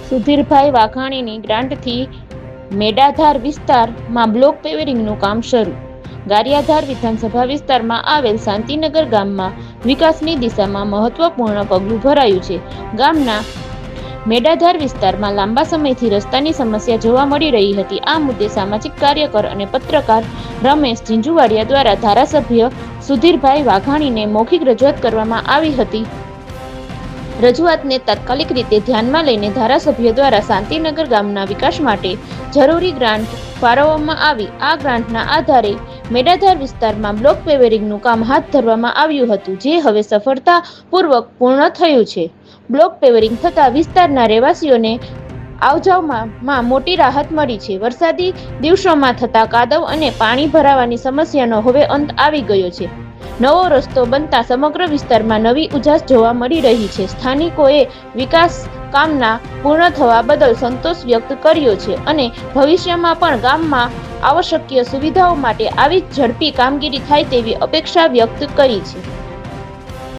સુધીરભાઈ વાઘાણીની ગ્રાન્ટથી મેડાધાર વિસ્તારમાં બ્લોક પેવરિંગનું કામ શરૂ. ગારિયાધાર વિધાનસભા વિસ્તારમાં આવેલ શાંતિનગર ગામમાં વિકાસની દિશામાં મહત્વપૂર્ણ પગલું ભરાયું છે. ગામના મેડાધાર વિસ્તારમાં લાંબા સમયથી રસ્તાની સમસ્યા જોવા મળી રહી હતી. આ મુદ્દે સામાજિક કાર્યકર અને પત્રકાર રમેશ ઝીંઝુવાડિયા દ્વારા ધારાસભ્ય સુધીરભાઈ વાઘાણીને મૌખિક રજૂઆત કરવામાં આવી હતી. રજૂઆતને તાત્કાલિક રીતે ધ્યાનમાં લઈને ધારાસભ્ય દ્વારા શાંતિનગર ગામના વિકાસ માટે જરૂરી ગ્રાન્ટ ફાળવવામાં આવી. આ ગ્રાન્ટના આધારે મેડાધાર વિસ્તારમાં બ્લોક પેવરિંગનું કામ હાથ ધરવામાં આવ્યું હતું, જે હવે સફળતાપૂર્વક પૂર્ણ થયું છે. બ્લોક પેવરિંગ થતાં વિસ્તારના રહેવાસીઓને આવજાવમાં મોટી રાહત મળી છે. વરસાદી દિવસોમાં થતા કાદવ અને પાણી ભરાવાની સમસ્યાનો હવે અંત આવી ગયો છે. નવો રસ્તો બનતા સમગ્ર વિસ્તારમાં નવી ઉજાસ જોવા મળી રહી છે. સ્થાનિકોએ વિકાસ કામના પૂર્ણ થવા બદલ સંતોષ વ્યક્ત કર્યો છે અને ભવિષ્યમાં પણ ગામમાં આવશ્યક સુવિધાઓ માટે આવી જ ઝડપી કામગીરી થાય તેવી અપેક્ષા વ્યક્ત કરી છે.